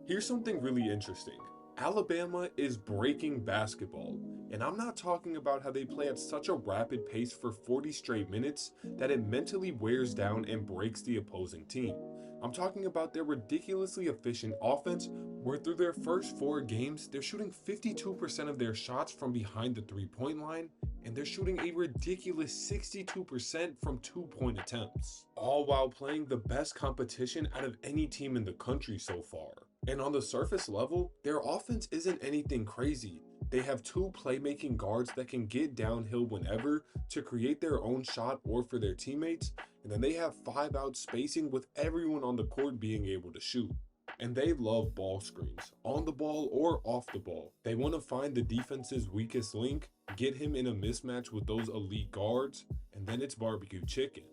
Here's something really interesting. Alabama is breaking basketball, and I'm not talking about how they play at such a rapid pace for 40 straight minutes that it mentally wears down and breaks the opposing team. I'm talking about their ridiculously efficient offense, where through their first 4 games, they're shooting 52% of their shots from behind the 3-point line, and they're shooting a ridiculous 62% from 2-point attempts, all while playing the best competition out of any team in the country so far. And on the surface level, their offense isn't anything crazy. They have two playmaking guards that can get downhill whenever to create their own shot or for their teammates, and then they have 5-out spacing with everyone on the court being able to shoot. And they love ball screens, on the ball or off the ball. They want to find the defense's weakest link, get him in a mismatch with those elite guards, and then it's barbecue chicken.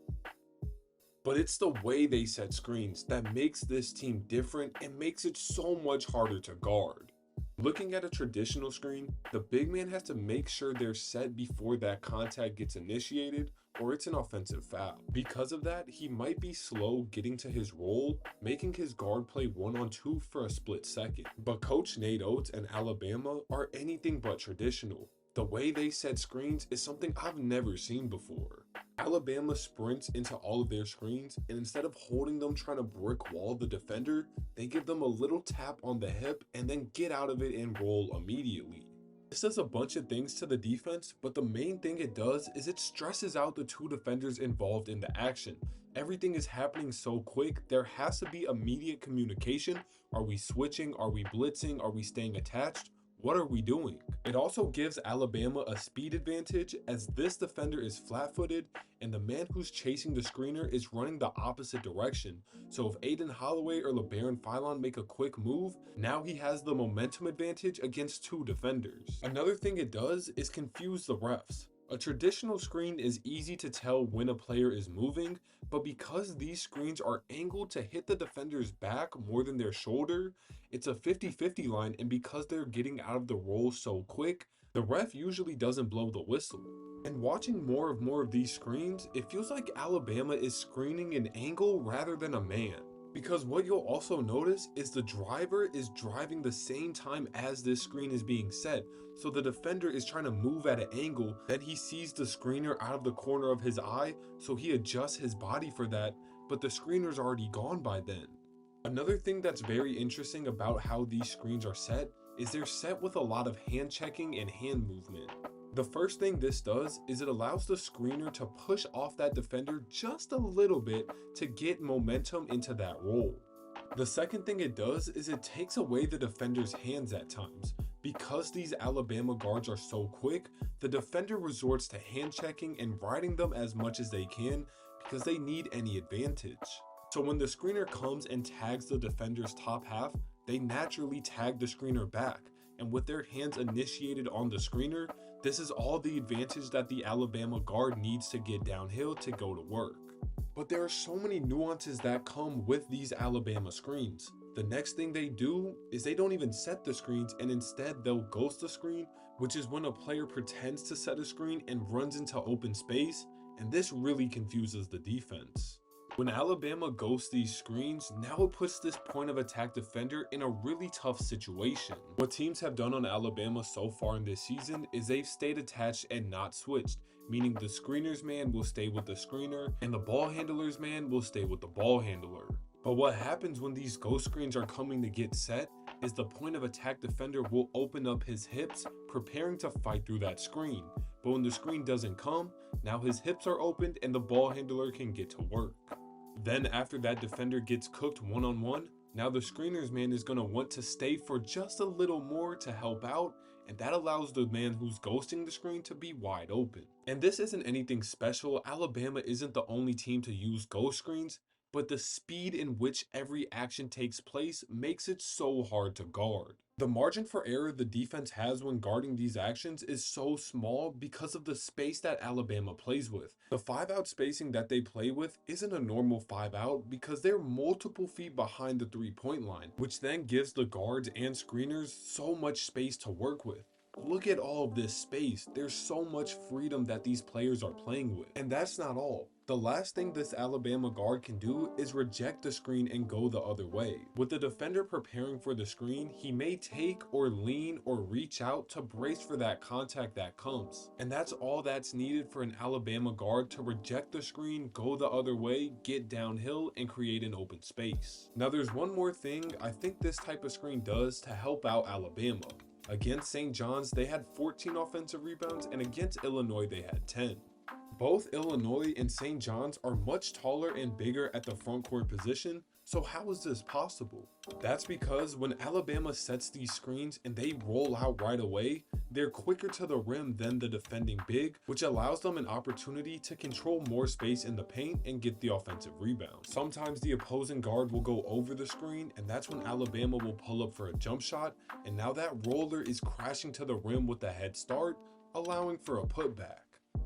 But it's the way they set screens that makes this team different and makes it so much harder to guard. Looking at a traditional screen, the big man has to make sure they're set before that contact gets initiated or it's an offensive foul. Because of that, he might be slow getting to his role, making his guard play 1-on-2 for a split second. But Coach Nate Oates and Alabama are anything but traditional. The way they set screens is something I've never seen before. Alabama sprints into all of their screens, and instead of holding them trying to brick wall the defender, they give them a little tap on the hip and then get out of it and roll immediately. This does a bunch of things to the defense, but the main thing it does is it stresses out the two defenders involved in the action. Everything is happening so quick, there has to be immediate communication. Are we switching? Are we blitzing? Are we staying attached? What are we doing? It also gives Alabama a speed advantage as this defender is flat-footed and the man who's chasing the screener is running the opposite direction. So if Aiden Holloway or LeBaron Philon make a quick move, now he has the momentum advantage against two defenders. Another thing it does is confuse the refs. A traditional screen is easy to tell when a player is moving, but because these screens are angled to hit the defender's back more than their shoulder, it's a 50-50 line, and because they're getting out of the roll so quick, the ref usually doesn't blow the whistle. And watching more of these screens, it feels like Alabama is screening an angle rather than a man. Because what you'll also notice is the driver is driving the same time as this screen is being set. So the defender is trying to move at an angle, then he sees the screener out of the corner of his eye, so he adjusts his body for that, but the screener's already gone by then. Another thing that's very interesting about how these screens are set is they're set with a lot of hand checking and hand movement. The first thing this does is it allows the screener to push off that defender just a little bit to get momentum into that roll. The second thing it does is it takes away the defender's hands at times. Because these Alabama guards are so quick, the defender resorts to hand checking and riding them as much as they can because they need any advantage. So when the screener comes and tags the defender's top half, they naturally tag the screener back. And with their hands initiated on the screener, this is all the advantage that the Alabama guard needs to get downhill to go to work. But there are so many nuances that come with these Alabama screens. The next thing they do is they don't even set the screens, and instead they'll ghost the screen, which is when a player pretends to set a screen and runs into open space, and this really confuses the defense. When Alabama ghosts these screens, now it puts this point of attack defender in a really tough situation. What teams have done on Alabama so far in this season is they've stayed attached and not switched, meaning the screener's man will stay with the screener and the ball handler's man will stay with the ball handler. But what happens when these ghost screens are coming to get set is the point of attack defender will open up his hips, preparing to fight through that screen. But when the screen doesn't come, now his hips are opened and the ball handler can get to work. Then after that defender gets cooked one-on-one, now the screener's man is going to want to stay for just a little more to help out, and that allows the man who's ghosting the screen to be wide open. And this isn't anything special. Alabama isn't the only team to use ghost screens, but the speed in which every action takes place makes it so hard to guard. The margin for error the defense has when guarding these actions is so small because of the space that Alabama plays with. The 5-out spacing that they play with isn't a normal 5-out because they're multiple feet behind the 3-point line, which then gives the guards and screeners so much space to work with. Look at all of this space. There's so much freedom that these players are playing with. And that's not all. The last thing this Alabama guard can do is reject the screen and go the other way. With the defender preparing for the screen, he may take or lean or reach out to brace for that contact that comes. And that's all that's needed for an Alabama guard to reject the screen, go the other way, get downhill, and create an open space. Now there's one more thing I think this type of screen does to help out Alabama. Against St. John's, they had 14 offensive rebounds, and against Illinois, they had 10. Both Illinois and St. John's are much taller and bigger at the front court position, so how is this possible? That's because when Alabama sets these screens and they roll out right away, they're quicker to the rim than the defending big, which allows them an opportunity to control more space in the paint and get the offensive rebound. Sometimes the opposing guard will go over the screen, and that's when Alabama will pull up for a jump shot, and now that roller is crashing to the rim with a head start, allowing for a putback.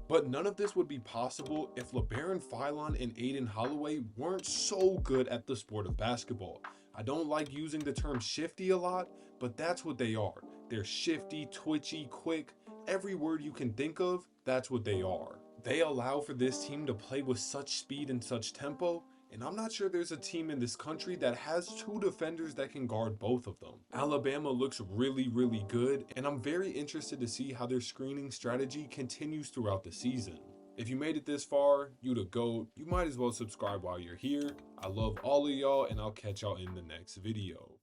But none of this would be possible if LeBaron Philon and Aiden Holloway weren't so good at the sport of basketball. I don't like using the term shifty a lot, but that's what they are. They're shifty, twitchy, quick, every word you can think of, that's what they are. They allow for this team to play with such speed and such tempo, and I'm not sure there's a team in this country that has two defenders that can guard both of them. Alabama looks really, really good, and I'm very interested to see how their screening strategy continues throughout the season. If you made it this far, you the GOAT. You might as well subscribe while you're here. I love all of y'all, and I'll catch y'all in the next video.